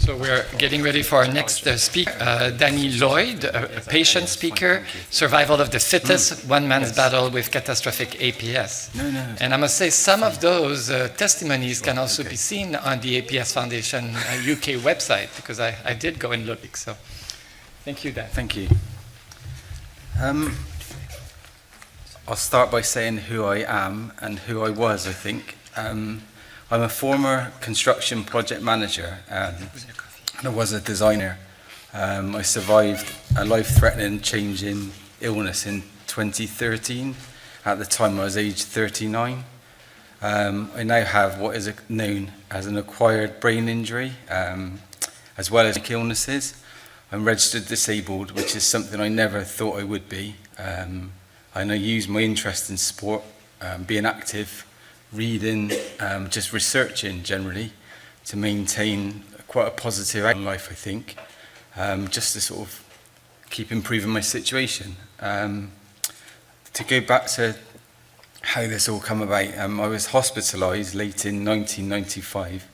So we're getting ready for our next speaker, Danny Lloyd, a patient speaker, survival of the fittest, one man's battle with catastrophic APS. And I must say, some of those testimonies can also be seen on the APS Foundation UK website, because I did go and look. So thank you, Dan. Thank you. I'll start by saying who I am and who I was, I think. I'm a former construction project manager, and I was a designer. I survived a life-threatening change in illness in 2013. At the time, I was aged 39. I now have what is known as an acquired brain injury, as well as illnesses. I'm registered disabled, which is something I never thought I would be. And I use my interest in sport, being active, reading, just researching generally, to maintain quite a positive outlook on life, I think, just to sort of keep improving my situation. To go back to how this all come about, I was hospitalised late in 1995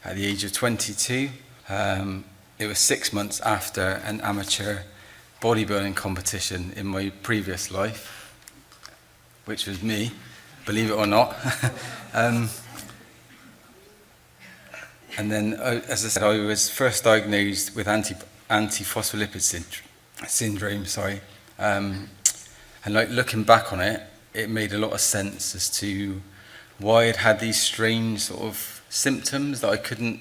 at the age of 22. It was 6 months after an amateur bodybuilding competition in my previous life, which was me, believe it or not. And then, as I said, I was first diagnosed with antiphospholipid syndrome. And like looking back on it, it made a lot of sense as to why I'd had these strange sort of symptoms that I couldn't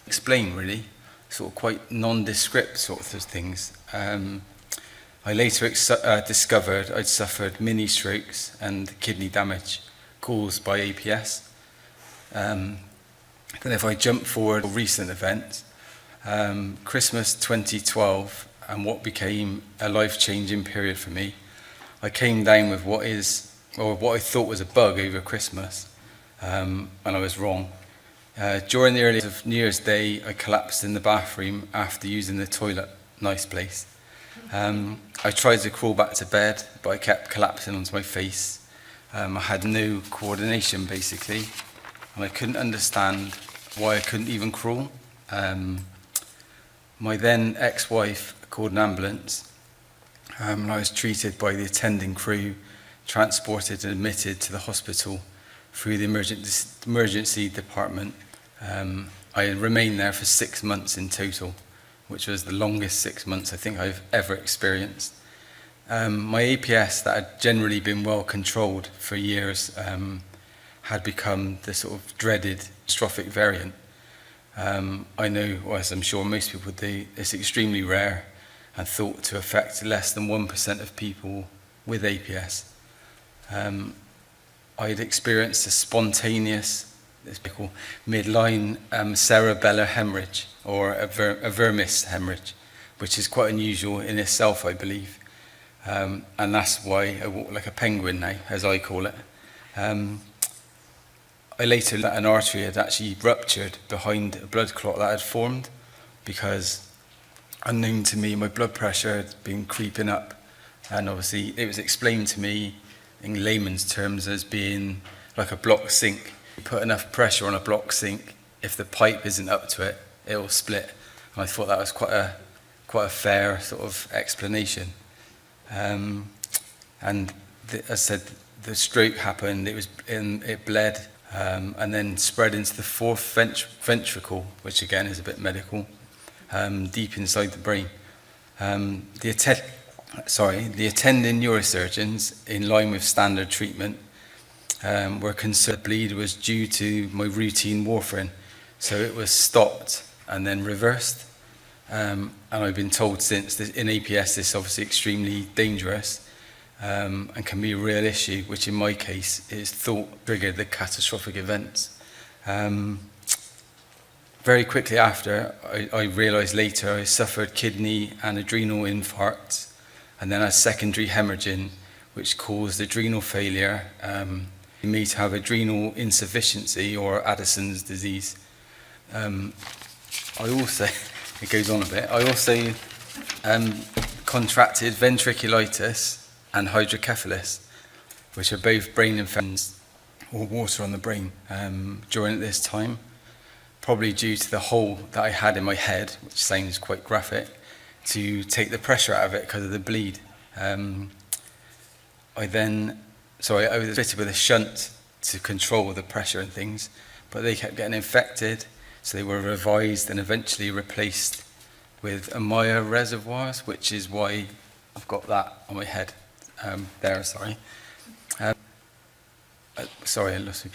explain really, sort of quite nondescript sorts of things. I later discovered I'd suffered mini strokes and kidney damage caused by APS. Then if I jump forward to recent events, Christmas 2012 and what became a life-changing period for me, I came down with what I thought was a bug over Christmas, and I was wrong. During the early of New Year's Day, I collapsed in the bathroom after using the toilet. Nice place. I tried to crawl back to bed, but I kept collapsing onto my face. I had no coordination, basically, and I couldn't understand why I couldn't even crawl. My then ex-wife called an ambulance, and I was treated by the attending crew, transported and admitted to the hospital through the emergency department. I remained there for 6 months in total, which was the longest 6 months I think I've ever experienced. My APS, that had generally been well controlled for years, had become the sort of dreaded catastrophic variant. I know, as I'm sure most people do, it's extremely rare and thought to affect less than 1% of people with APS. I had experienced a spontaneous, it's called midline cerebellar hemorrhage, or a vermis hemorrhage, which is quite unusual in itself, I believe. And that's why I walk like a penguin now, as I call it. I later learned that an artery had actually ruptured behind a blood clot that had formed, because unknown to me, my blood pressure had been creeping up. And obviously it was explained to me in layman's terms as being like a block sink. You put enough pressure on a block sink, if the pipe isn't up to it, it will split. And I thought that was quite a fair sort of explanation. And as I said, the stroke happened, it bled, and then spread into the fourth ventricle, which again is a bit medical, deep inside the brain. The attending neurosurgeons, in line with standard treatment, were concerned the bleed was due to my routine warfarin, so it was stopped and then reversed. And I've been told since that in APS this is obviously extremely dangerous, and can be a real issue, which in my case is thought triggered the catastrophic events. Very quickly after, I realised later I suffered kidney and adrenal infarcts, and then a secondary hemorrhaging, which caused adrenal failure, me to have adrenal insufficiency, or Addison's disease. It goes on a bit. I also contracted ventriculitis and hydrocephalus, which are both brain infections or water on the brain during this time. probably due to the hole that I had in my head, which sounds quite graphic, to take the pressure out of it because of the bleed. I was fitted with a shunt to control the pressure and things, but they kept getting infected, so they were revised and eventually replaced with ammonia reservoirs, which is why I've got that on my head there, sorry. Sorry, I lost my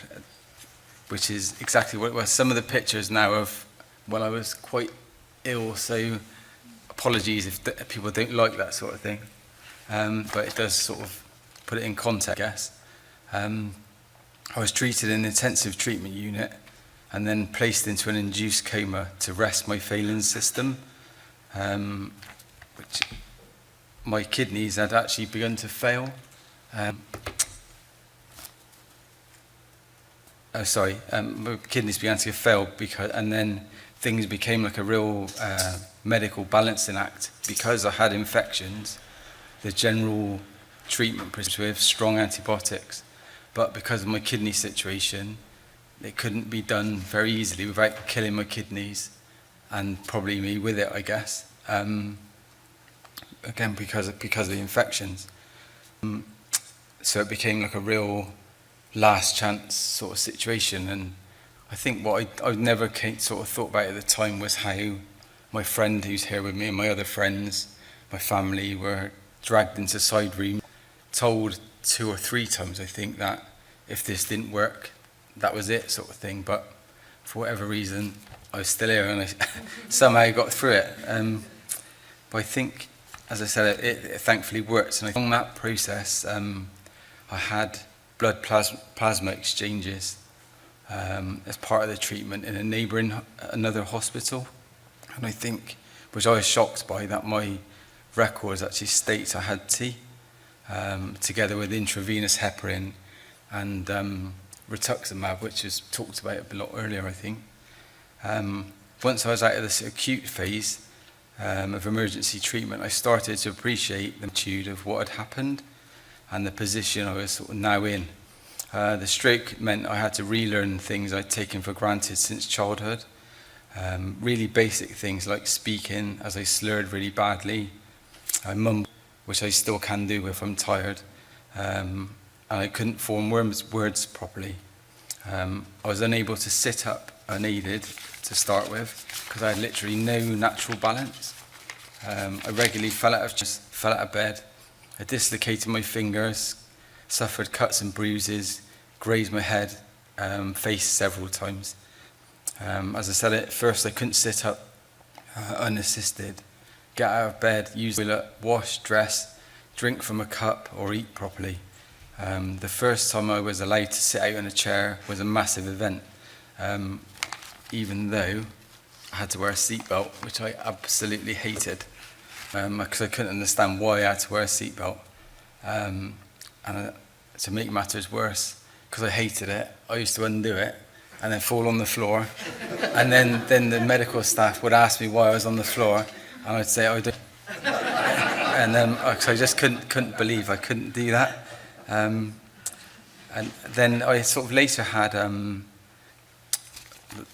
which is exactly what it was. Some of the pictures now of when I was quite ill, so apologies if people don't like that sort of thing, but it does sort of put it in context, I guess. I was treated in an intensive treatment unit and then placed into an induced coma to rest my failing system, which my kidneys had actually begun to fail. My kidneys began to fail and then things became like a real medical balancing act. Because I had infections, the general treatment was with strong antibiotics, but because of my kidney situation, it couldn't be done very easily without killing my kidneys, and probably me with it, I guess. Again, because of the infections. So it became like a real last chance sort of situation, and I think what I never sort of thought about at the time was how my friend who's here with me and my other friends, my family, were dragged into side rooms, told 2 or 3 times, I think, that if this didn't work, that was it sort of thing, but for whatever reason I was still here and I somehow got through it. But I think, as I said, it thankfully worked, and I think along that process I had blood plasma exchanges as part of the treatment in another hospital, and I think, which I was shocked by, that my records actually states I had T, together with intravenous heparin and rituximab, which was talked about a lot earlier, I think. Once I was out of this acute phase of emergency treatment, I started to appreciate the magnitude of what had happened and the position I was sort of now in. The stroke meant I had to relearn things I'd taken for granted since childhood. Really basic things like speaking, as I slurred really badly. I mumbled, which I still can do if I'm tired. And I couldn't form words properly. I was unable to sit up unaided to start with, because I had literally no natural balance. I regularly fell out of bed. I dislocated my fingers, suffered cuts and bruises, grazed my head, face several times. As I said, at first I couldn't sit up unassisted, get out of bed, use the toilet, wash, dress, drink from a cup, or eat properly. The first time I was allowed to sit out in a chair was a massive event, even though I had to wear a seatbelt, which I absolutely hated, because I couldn't understand why I had to wear a seatbelt. And to make matters worse, because I hated it, I used to undo it and then fall on the floor, and then the medical staff would ask me why I was on the floor, and I'd say, I don't. And so I just couldn't believe I couldn't do that. And then I sort of later had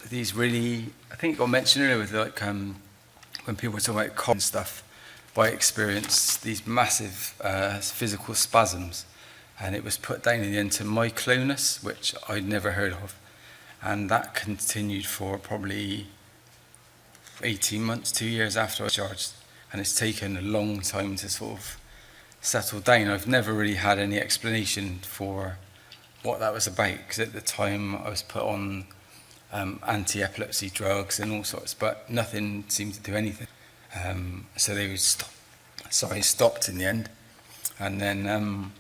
these really, I think it got mentioned earlier with like when people were talking about common stuff, I experienced these massive physical spasms, and it was put down in the end to myoclonus, which I'd never heard of, and that continued for probably 18 months, 2 years after I was discharged, and it's taken a long time to sort of settle down. I've never really had any explanation for what that was about, because at the time I was put on anti-epilepsy drugs and all sorts, but nothing seemed to do anything. So they would stopped in the end, and then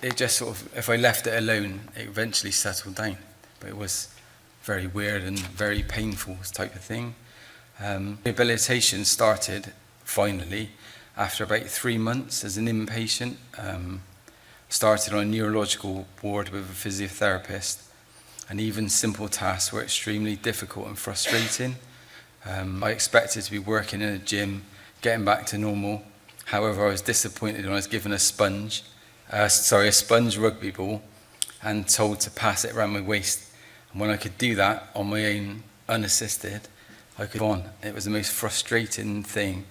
it just sort of, if I left it alone, it eventually settled down, but it was very weird and very painful type of thing. Rehabilitation started finally after about 3 months as an inpatient. Started on a neurological ward with a physiotherapist, and even simple tasks were extremely difficult and frustrating. I expected to be working in a gym, getting back to normal. However, I was disappointed when I was given a sponge rugby ball, and told to pass it around my waist. And when I could do that on my own, unassisted, I could go on. It was the most frustrating thing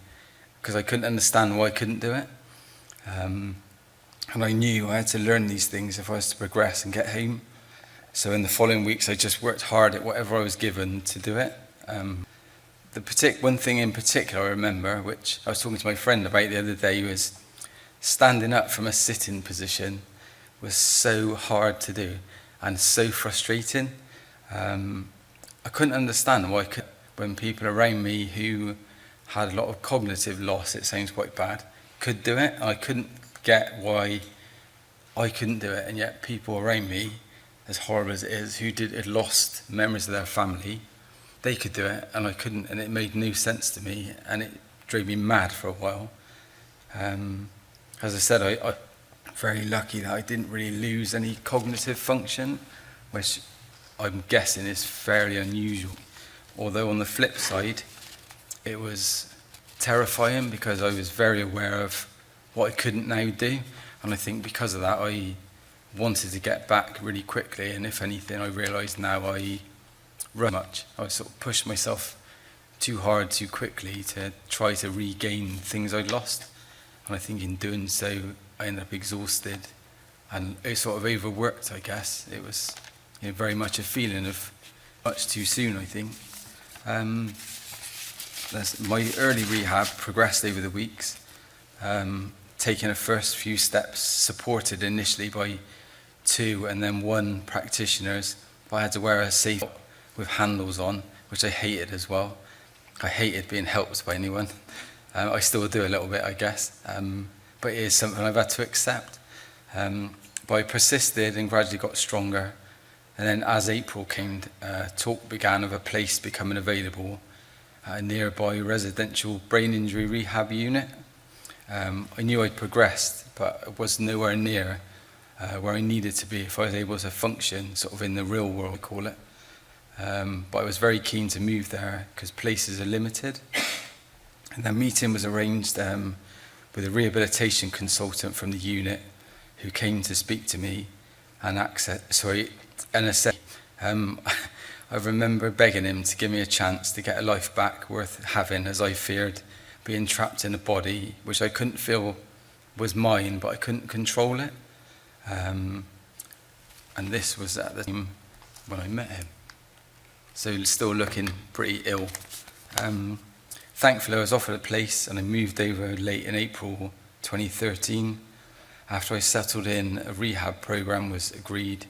because I couldn't understand why I couldn't do it. And I knew I had to learn these things if I was to progress and get home. So in the following weeks, I just worked hard at whatever I was given to do it. One thing in particular I remember, which I was talking to my friend about the other day, was standing up from a sitting position was so hard to do and so frustrating. I couldn't understand why when people around me who had a lot of cognitive loss, it sounds quite bad, could do it. I couldn't get why I couldn't do it, and yet people around me, as horrible as it is, who had lost members of their family, they could do it, and I couldn't, and it made no sense to me, and it drove me mad for a while. As I said, I'm very lucky that I didn't really lose any cognitive function, which I'm guessing is fairly unusual. Although on the flip side, it was terrifying because I was very aware of what I couldn't now do, and I think because of that I wanted to get back really quickly, and if anything I realised now I run much. I sort of pushed myself too hard too quickly to try to regain things I'd lost, and I think in doing so I ended up exhausted and it sort of overworked, I guess. It was very much a feeling of much too soon, I think. My early rehab progressed over the weeks, taking the first few steps, supported initially by 2 and then 1 practitioners. I had to wear a safe with handles on, which I hated as well. I hated being helped by anyone. I still do a little bit, I guess, but it is something I've had to accept. But I persisted and gradually got stronger. And then as April came, talk began of a place becoming available at a nearby residential brain injury rehab unit. I knew I'd progressed, but I was nowhere near where I needed to be if I was able to function sort of in the real world, I call it. But I was very keen to move there because places are limited. And the meeting was arranged with a rehabilitation consultant from the unit who came to speak to me and assess. I remember begging him to give me a chance to get a life back worth having, as I feared being trapped in a body which I couldn't feel was mine, but I couldn't control it. And this was at the time when I met him. So still looking pretty ill. Thankfully I was offered a place and I moved over late in April 2013. After I settled in, a rehab program was agreed,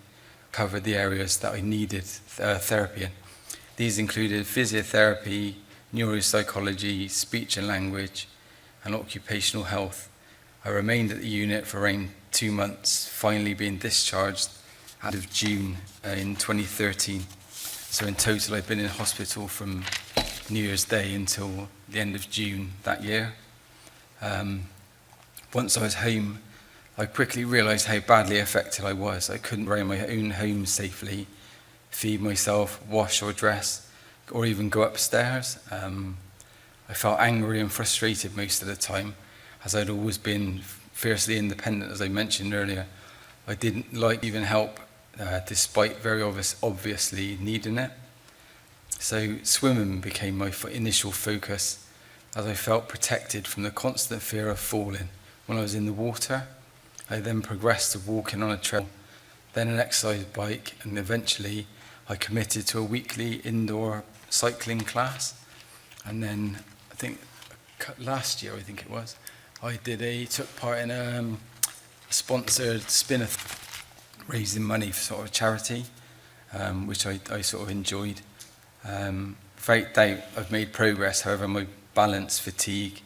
covered the areas that I needed therapy in. These included physiotherapy, neuropsychology, speech and language, and occupational health. I remained at the unit for around 2 months, finally being discharged out of June in 2013. So in total I've been in hospital from New Year's Day until the end of June that year. Once I was home, I quickly realised how badly affected I was. I couldn't run my own home safely, feed myself, wash or dress, or even go upstairs. I felt angry and frustrated most of the time, as I'd always been fiercely independent, as I mentioned earlier. I didn't like even help, despite very obviously needing it. So swimming became my initial focus, as I felt protected from the constant fear of falling when I was in the water. I then progressed to walking on a trail, then an exercise bike, and eventually I committed to a weekly indoor cycling class. And then I think last year, I took part in a sponsored spin-off, raising money for sort of charity, which I sort of enjoyed. Without doubt, I've made progress. However, my balance, fatigue,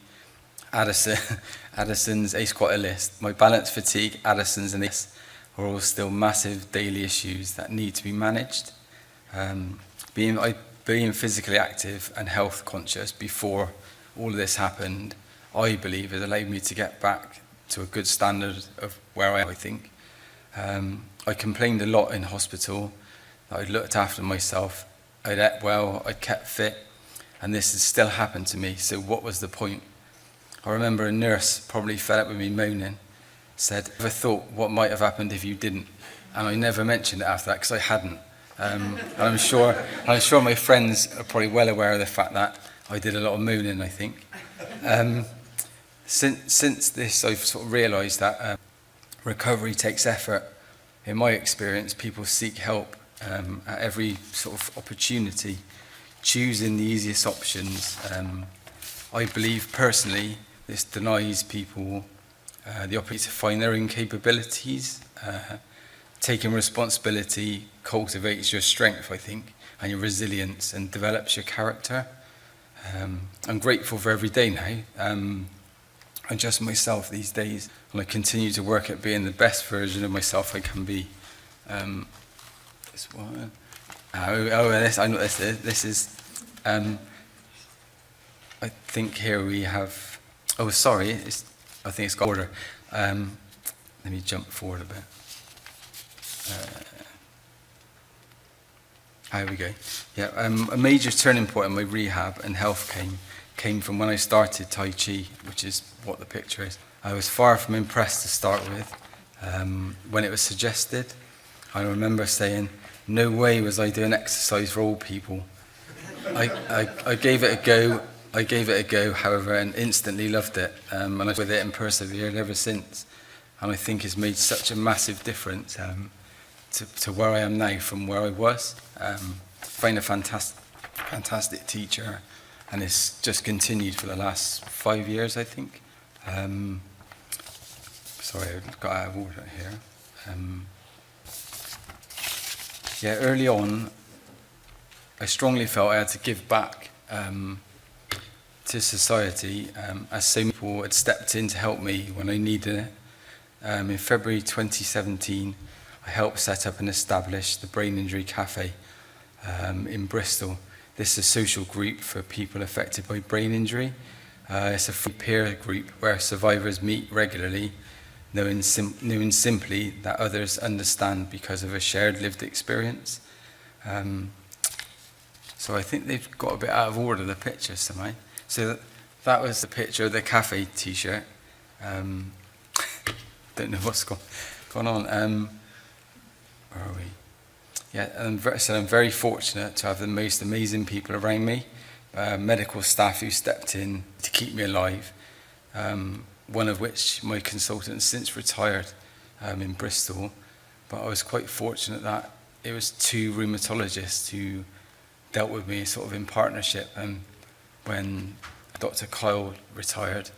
Addison's, it's quite a list. My balance, fatigue, Addison's, and this are all still massive daily issues that need to be managed. Being physically active and health conscious before all of this happened, I believe, has allowed me to get back to a good standard of where I think. I complained a lot in hospital that I'd looked after myself, I'd ate well, I'd kept fit, and this has still happened to me, so what was the point? I remember a nurse, probably fed up with me moaning, said, "Ever thought what might have happened if you didn't?" And I never mentioned it after that because I hadn't. And I'm sure my friends are probably well aware of the fact that I did a lot of mooning, I think. Since this, I've sort of realised that recovery takes effort. In my experience, people seek help at every sort of opportunity, choosing the easiest options. I believe personally this denies people the opportunity to find their own capabilities. Taking responsibility cultivates your strength, I think, and your resilience, and develops your character. I'm grateful for every day now. I just myself these days, and I continue to work at being the best version of myself I can be. This one. This I know this is. I think here we have. Oh, sorry. I think it's got order. Let me jump forward a bit. Here we go. Yeah, a major turning point in my rehab and health came from when I started Tai Chi, which is what the picture is. I was far from impressed to start with. When it was suggested, I remember saying, no way was I doing exercise for all people. I gave it a go, however, and instantly loved it. And I was with it and persevered ever since. And I think it's made such a massive difference to where I am now from where I was. Find a fantastic teacher, and it's just continued for the last 5 years, I think. Sorry, I've got out of order here. Early on, I strongly felt I had to give back to society, as so many people had stepped in to help me when I needed it. In February 2017, I helped set up and establish the Brain Injury Cafe in Bristol. This is a social group for people affected by brain injury. It's a free peer group where survivors meet regularly, knowing simply that others understand because of a shared lived experience. So I think they've got a bit out of order, the pictures somehow. So that was the picture of the cafe t-shirt. Don't know what's gone on. Where are we? Yeah, so I'm very fortunate to have the most amazing people around me, medical staff who stepped in to keep me alive, one of which my consultant since retired in Bristol, but I was quite fortunate that it was 2 rheumatologists who dealt with me sort of in partnership, and when Dr. Kyle retired,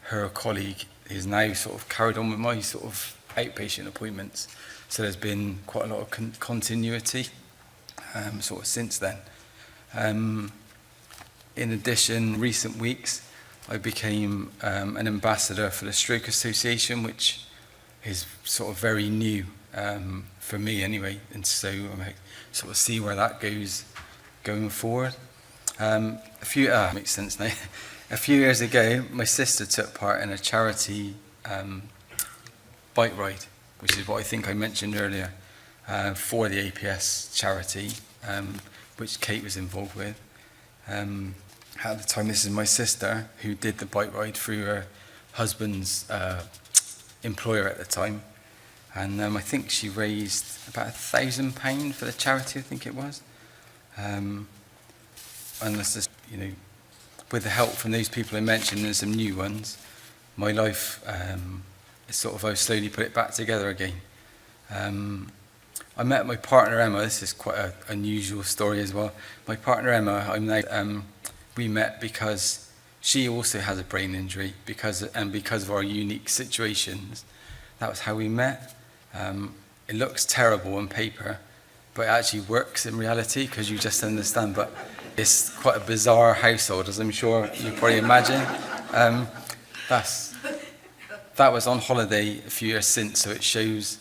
her colleague is now sort of carried on with my sort of outpatient appointments. So there's been quite a lot of continuity sort of since then. In addition, recent weeks, I became an ambassador for the Stroke Association, which is sort of very new for me anyway, and so I might sort of see where that goes going forward. Makes sense now. A few years ago, my sister took part in a charity bike ride, which is what I think I mentioned earlier, for the APS charity, which Kate was involved with. At the time, this is my sister who did the bike ride through her husband's employer at the time. And I think she raised about £1,000 for the charity, I think it was. And that's just, with the help from those people I mentioned and some new ones, my life, I've slowly put it back together again. I met my partner Emma. This is quite an unusual story as well. My partner Emma, we met because she also has a brain injury because of our unique situations. That was how we met. It looks terrible on paper, but it actually works in reality because you just understand. But it's quite a bizarre household, as I'm sure you probably imagine. That was on holiday a few years since, so it shows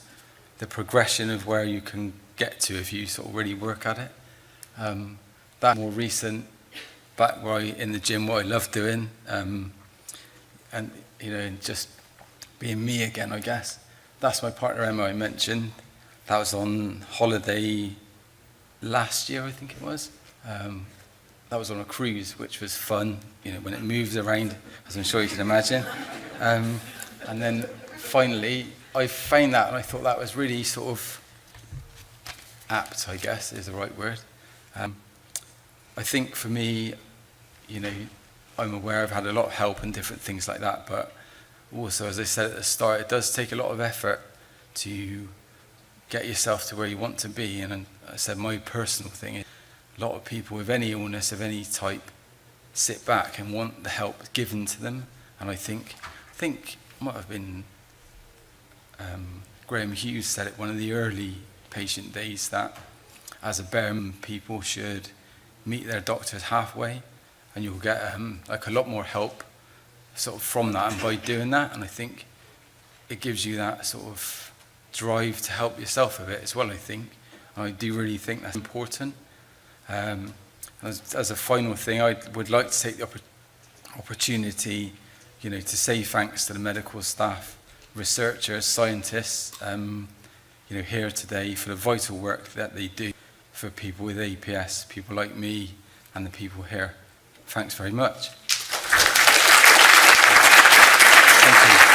the progression of where you can get to if you sort of really work at it. That more recent, back where in the gym, what I love doing, and just being me again, I guess. That's my partner Emma I mentioned. That was on holiday last year, I think it was. That was on a cruise, which was fun, when it moves around, as I'm sure you can imagine. And then finally, I found that, and I thought that was really sort of apt, I guess, is the right word. I think for me, you know, I'm aware I've had a lot of help and different things like that, but also, as I said at the start, it does take a lot of effort to get yourself to where you want to be. And I said my personal thing is a lot of people with any illness of any type sit back and want the help given to them. And I think it might have been Graham Hughes said it one of the early patient days, that as a barman, people should meet their doctors halfway, and you'll get like a lot more help sort of from that and by doing that. And I think it gives you that sort of drive to help yourself a bit as well, I think. And I do really think that's important. As a final thing, I would like to take the opportunity, you know, to say thanks to the medical staff, researchers, scientists, you know, here today for the vital work that they do for people with APS, people like me and the people here. Thanks very much. Thank you.